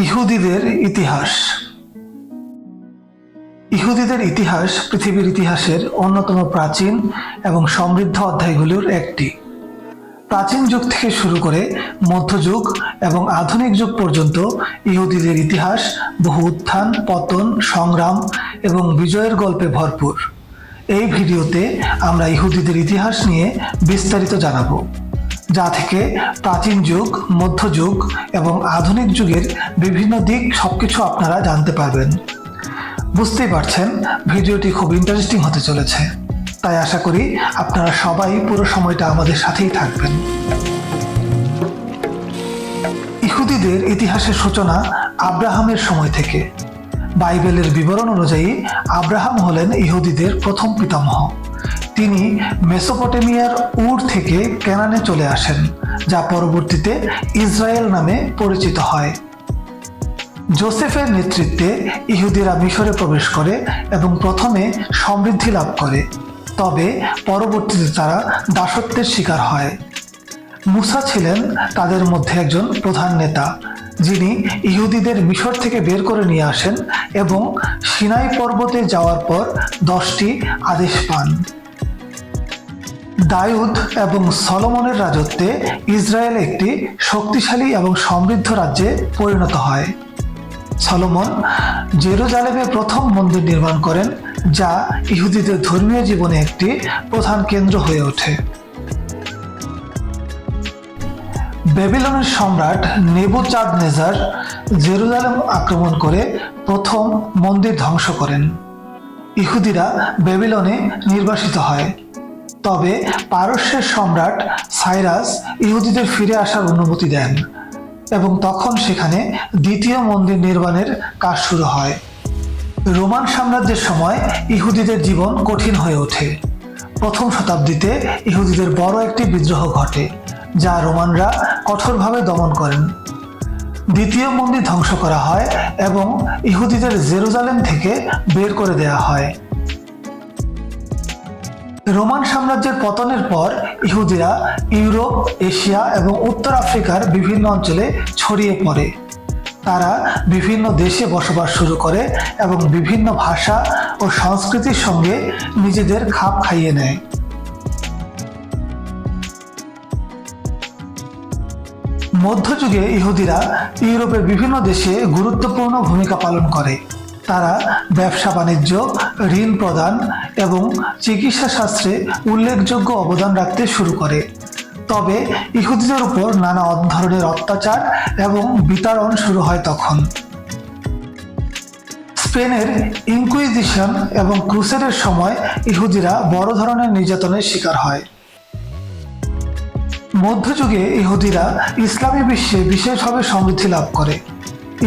ইহুদিদের ইতিহাস। ইহুদিদের ইতিহাস পৃথিবীর ইতিহাসের অন্যতম প্রাচীন এবং সমৃদ্ধ অধ্যায়গুলোর একটি। প্রাচীন যুগ থেকে শুরু করে মধ্যযুগ এবং আধুনিক যুগ পর্যন্ত ইহুদিদের ইতিহাস বহু উত্থান, পতন, সংগ্রাম এবং বিজয়ের গল্পে ভরপুর। এই ভিডিওতে আমরা ইহুদিদের ইতিহাস নিয়ে বিস্তারিত জানাবো, যা থেকে প্রাচীন যুগ, মধ্যযুগ এবং আধুনিক যুগের বিভিন্ন দিক সবকিছু আপনারা জানতে পারবেন। বুঝতেই পারছেন ভিডিওটি খুব ইন্টারেস্টিং হতে চলেছে, তাই আশা করি আপনারা সবাই পুরো সময়টা আমাদের সাথেই থাকবেন। ইহুদিদের ইতিহাসের সূচনা আব্রাহামের সময় থেকে। বাইবেলের বিবরণ অনুযায়ী আব্রাহাম হলেন ইহুদিদের প্রথম পিতামহ। তিনি মেসোপটেমিয়ার উর থেকে কেনানে চলে আসেন, যা পরবর্তীতে ইসরায়েল নামে পরিচিত হয়। জোসেফের নেতৃত্বে ইহুদিরা মিশরে প্রবেশ করে এবং প্রথমে সমৃদ্ধি লাভ করে, তবে পরবর্তীতে তারা দাসত্বের শিকার হয়। মুসা ছিলেন তাদের মধ্যে একজন প্রধান নেতা, যিনি ইহুদিদের মিশর থেকে বের করে নিয়ে আসেন এবং সিনাই পর্বতে যাওয়ার পর 10টি আদেশ পান। দাউদ এবং সলোমনের রাজত্বে ইসরায়েল একটি শক্তিশালী এবং সমৃদ্ধ রাজ্যে পরিণত হয়। সলোমন জেরুজালেমে প্রথম মন্দির নির্মাণ করেন, যা ইহুদিদের ধর্মীয় জীবনে একটি প্রধান কেন্দ্র হয়ে ওঠে। বেবিলনের সম্রাট নেবুচাঁদনেজার জেরুজালেম আক্রমণ করে প্রথম মন্দির ধ্বংস করেন। ইহুদিরা বেবিলনে নির্বাসিত হয়, তবে পারস্যের সম্রাট সাইরাস ইহুদিদের ফিরে আসার অনুমতি দেন এবং তখন সেখানে দ্বিতীয় মন্দির নির্মাণের কাজ শুরু হয়। রোমান সাম্রাজ্যের সময় ইহুদিদের জীবন কঠিন হয়ে ওঠে। প্রথম শতাব্দীতে ইহুদিদের বড় একটি বিদ্রোহ ঘটে, যা রোমানরা কঠোরভাবে দমন করেন। দ্বিতীয় মন্দির ধ্বংস করা হয় এবং ইহুদিদের জেরুজালেম থেকে বের করে দেওয়া হয়। রোমান সাম্রাজ্যের পতনের পর ইহুদিরা ইউরোপ, এশিয়া এবং উত্তর আফ্রিকার বিভিন্ন অঞ্চলে ছড়িয়ে পড়ে। তারা বিভিন্ন দেশে বসবাস শুরু করে এবং বিভিন্ন ভাষা ও সংস্কৃতির সঙ্গে নিজেদের খাপ খাইয়ে নেয়। মধ্যযুগে ইহুদিরা ইউরোপের বিভিন্ন দেশে গুরুত্বপূর্ণ ভূমিকা পালন করে। তারা ব্যবসা বাণিজ্য, ঋণ প্রদান এবং চিকিৎসা শাস্ত্রে উল্লেখযোগ্য অবদান রাখতে শুরু করে। তবে ইহুদিদের উপর নানা ধরনের অত্যাচার এবং বিতাড়ন শুরু হয় তখন। স্পেনের ইনকুইজিশন এবং ক্রুসেডের সময় ইহুদিরা বড় ধরনের নির্যাতনের শিকার হয়। মধ্যযুগে ইহুদিরা ইসলামী বিশ্বে বিশেষভাবে সমৃদ্ধি লাভ করে।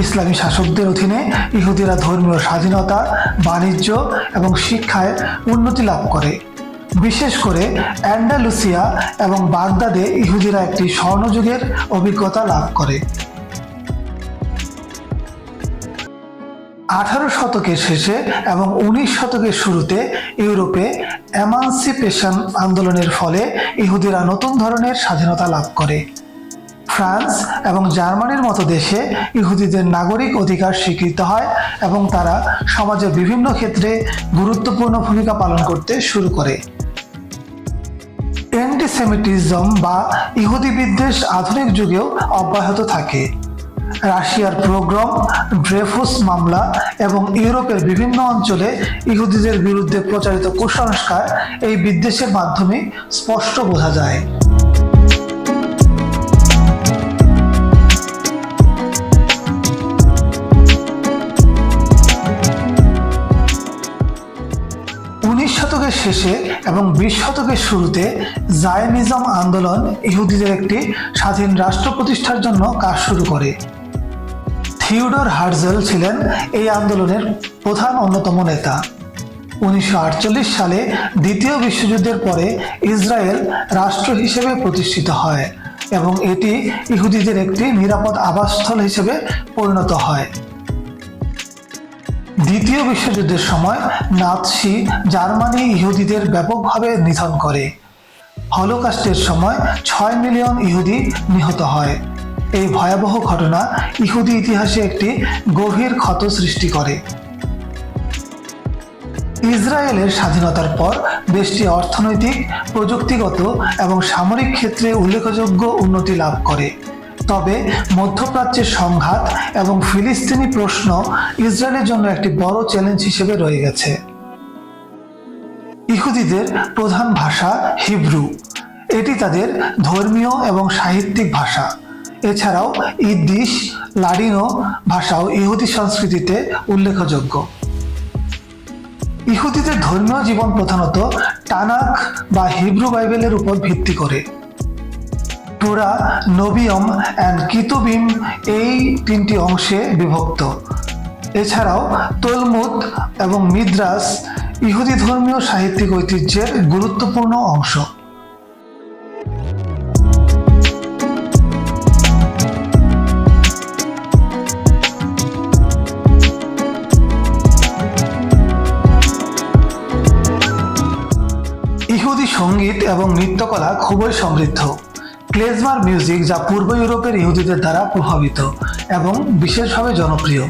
ইসলামী শাসকদের অধীনে ইহুদিরা ধর্মীয় স্বাধীনতা, বাণিজ্য এবং শিক্ষায় উন্নতি লাভ করে। বিশেষ করে অ্যান্ডালুসিয়া এবং বাগদাদে ইহুদিরা একটি স্বর্ণযুগের অভিজ্ঞতা লাভ করে। 18 শতকের শেষে এবং 19 শতকের শুরুতে ইউরোপে এমানসিপেশন আন্দোলনের ফলে ইহুদিরা নতুন ধরনের স্বাধীনতা লাভ করে। ফ্রান্স এবং জার্মানির মতো দেশে ইহুদিদের নাগরিক অধিকার স্বীকৃত হয় এবং তারা সমাজের বিভিন্ন ক্ষেত্রে গুরুত্বপূর্ণ ভূমিকা পালন করতে শুরু করে। অ্যান্টিসেমিটিজম বা ইহুদি বিদ্বেষ আধুনিক যুগেও অব্যাহত থাকে। রাশিয়ার পোগ্রম, ড্রেফুস মামলা এবং ইউরোপের বিভিন্ন অঞ্চলে ইহুদিদের বিরুদ্ধে প্রচারিত কুসংস্কার এই বিদ্বেষের মাধ্যমে স্পষ্ট বোঝা যায়। শতকের শেষে এবং 20 শতকের শুরুতে জায়নিজম আন্দোলন ইহুদিদের একটি স্বাধীন রাষ্ট্র প্রতিষ্ঠার জন্য কাজ শুরু করে। থিওডর হার্জেল ছিলেন এই আন্দোলনের প্রধান অন্যতম নেতা। 1948 সালে দ্বিতীয় বিশ্বযুদ্ধের পরে ইসরায়েল রাষ্ট্র হিসেবে প্রতিষ্ঠিত হয় এবং এটি ইহুদিদের একটি নিরাপদ আবাসস্থল হিসেবে পরিণত হয়। দ্বিতীয় বিশ্বযুদ্ধের সময় নাৎসি জার্মানি ইহুদিদের ব্যাপকভাবে নিধন করে। হলোকাস্টের সময় 6 মিলিয়ন ইহুদি নিহত হয় এই ভয়াবহ ঘটনা ইহুদি ইতিহাসে একটি গভীর ক্ষত সৃষ্টি করে। ইসরায়েলের স্বাধীনতার পর দেশটি অর্থনৈতিক, প্রযুক্তিগত এবং সামরিক ক্ষেত্রে উল্লেখযোগ্য উন্নতি লাভ করে। তবে মধ্যপ্রাচ্যের সংঘাত এবং ফিলিস্তিনি প্রশ্ন ইসরায়েলের জন্য একটি বড় চ্যালেঞ্জ হিসেবে রয়ে গেছে। ইহুদিদের প্রধান ভাষা হিব্রু। এটি তাদের ধর্মীয় এবং সাহিত্যিক ভাষা। এছাড়াও ইদ্দিশ, লাডিনো ভাষাও ইহুদি সংস্কৃতিতে উল্লেখযোগ্য। ইহুদিদের ধর্মীয় জীবন প্রধানত টানাখ বা হিব্রু বাইবেলের উপর ভিত্তি করে। টোরা, নবিয়ম অ্যান্ড কিতুবিম এই তিনটি অংশে বিভক্ত। এছাড়াও তলমুদ এবং মিদ্রাস ইহুদি ধর্মীয় সাহিত্যিক ঐতিহ্যের গুরুত্বপূর্ণ অংশ। ইহুদি সঙ্গীত এবং নৃত্যকলা খুবই সমৃদ্ধ। ক্লেজমার মিউজিক, যা পূর্ব ইউরোপের ইহুদিদের দ্বারা প্রভাবিত এবং বিশেষভাবে জনপ্রিয়।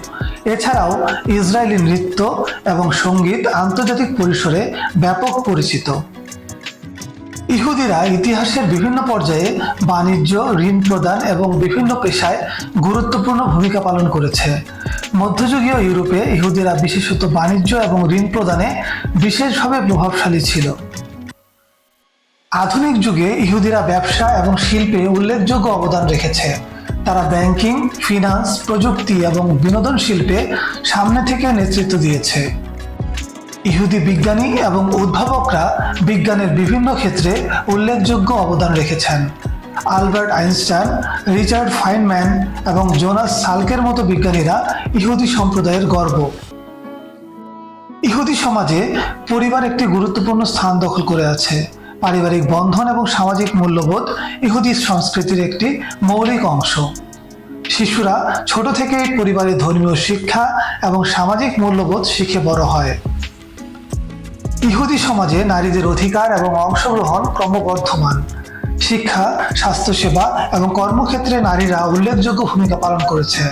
এছাড়াও ইসরায়েলি নৃত্য এবং সঙ্গীত আন্তর্জাতিক পরিসরে ব্যাপক পরিচিত। ইহুদিরা ইতিহাসের বিভিন্ন পর্যায়ে বাণিজ্য, ঋণ প্রদান এবং বিভিন্ন পেশায় গুরুত্বপূর্ণ ভূমিকা পালন করেছে। মধ্যযুগীয় ইউরোপে ইহুদিরা বিশেষত বাণিজ্য এবং ঋণ প্রদানে বিশেষভাবে প্রভাবশালী ছিল। আধুনিক যুগে ইহুদিরা ব্যবসা এবং শিল্পে উল্লেখযোগ্য অবদান রেখেছে। তারা ব্যাংকিং, ফিনান্স, প্রযুক্তি এবং বিনোদন শিল্পে সামনে থেকে নেতৃত্ব দিয়েছে। ইহুদি বিজ্ঞানী এবং উদ্ভাবকরা বিজ্ঞানের বিভিন্ন ক্ষেত্রে উল্লেখযোগ্য অবদান রেখেছেন। আলবার্ট আইনস্টাইন, রিচার্ড ফাইনম্যান এবং জোনাস সাল্কের মতো বিজ্ঞানীরা ইহুদি সম্প্রদায়ের গর্ব। ইহুদি সমাজে পরিবার একটি গুরুত্বপূর্ণ স্থান দখল করে আছে। পারিবারিক বন্ধন এবং সামাজিক মূল্যবোধ ইহুদি সংস্কৃতির একটি মৌলিক অংশ। শিশুরা ছোট থেকেই পরিবারের ধর্মীয় শিক্ষা এবং সামাজিক মূল্যবোধ শিখে বড় হয়। ইহুদি সমাজে নারীদের অধিকার এবং অংশগ্রহণ ক্রমবর্ধমান। শিক্ষা, স্বাস্থ্যসেবা এবং কর্মক্ষেত্রে নারীরা উল্লেখযোগ্য ভূমিকা পালন করেছে।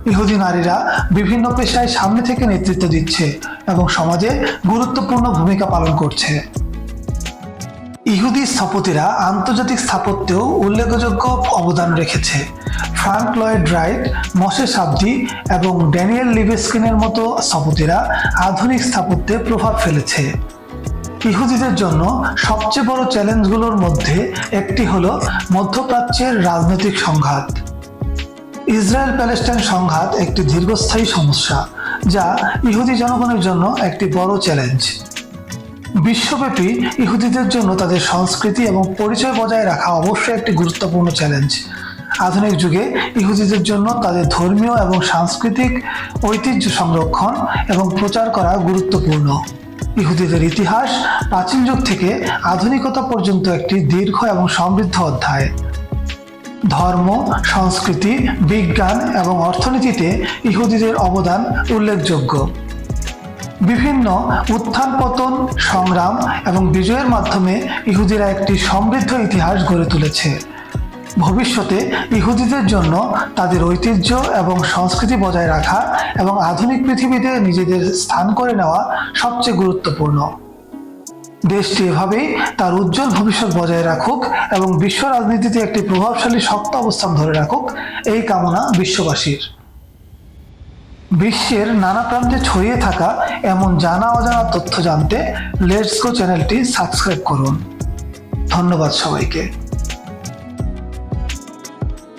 ইহুদি নারীরা বিভিন্ন পেশায় সামনে থেকে নেতৃত্ব দিচ্ছে এবং সমাজে গুরুত্বপূর্ণ ভূমিকা পালন করছে। ইহুদি স্থপতিরা আন্তর্জাতিক স্থাপত্যেও উল্লেখযোগ্য অবদান রেখেছে। ফ্রাঙ্ক লয়েড রাইট, মশে সাবদি এবং ড্যানিয়েল লিবেস্কিনের মতো স্থপতিরা আধুনিক স্থাপত্যে প্রভাব ফেলেছে। ইহুদিদের জন্য সবচেয়ে বড় চ্যালেঞ্জগুলোর মধ্যে একটি হলো মধ্যপ্রাচ্যের রাজনৈতিক সংঘাত। ইসরায়েল প্যালেস্টাইন সংঘাত একটি দীর্ঘস্থায়ী সমস্যা, যা ইহুদি জনগণের জন্য একটি বড় চ্যালেঞ্জ। বিশ্বব্যাপী ইহুদিদের জন্য তাদের সংস্কৃতি এবং পরিচয় বজায় রাখা অবশ্যই একটি গুরুত্বপূর্ণ চ্যালেঞ্জ। আধুনিক যুগে ইহুদিদের জন্য তাদের ধর্মীয় এবং সাংস্কৃতিক ঐতিহ্য সংরক্ষণ এবং প্রচার করা গুরুত্বপূর্ণ। ইহুদিদের ইতিহাস প্রাচীন যুগ থেকে আধুনিকতা পর্যন্ত একটি দীর্ঘ এবং সমৃদ্ধ অধ্যায়। ধর্ম, সংস্কৃতি, বিজ্ঞান এবং অর্থনীতিতে ইহুদিদের অবদান উল্লেখযোগ্য। বিভিন্ন উত্থান পতন, সংগ্রাম এবং বিজয়ের মাধ্যমে ইহুদিরা একটি সমৃদ্ধ ইতিহাস গড়ে তুলেছে। ভবিষ্যতে ইহুদিদের জন্য তাদের ঐতিহ্য এবং সংস্কৃতি বজায় রাখা এবং আধুনিক পৃথিবীতে নিজেদের স্থান করে নেওয়া সবচেয়ে গুরুত্বপূর্ণ। দেশটি এভাবেই তার উজ্জ্বল ভবিষ্যৎ বজায় রাখুক এবং বিশ্ব রাজনীতিতে একটি প্রভাবশালী শক্ত অবস্থান ধরে রাখুক, এই কামনা বিশ্ববাসীর। বিশ্বের নানা প্রান্তে ছড়িয়ে থাকা এমন জানা অজানা তথ্য জানতে লেটস গো চ্যানেলটি সাবস্ক্রাইব করুন। ধন্যবাদ সবাইকে।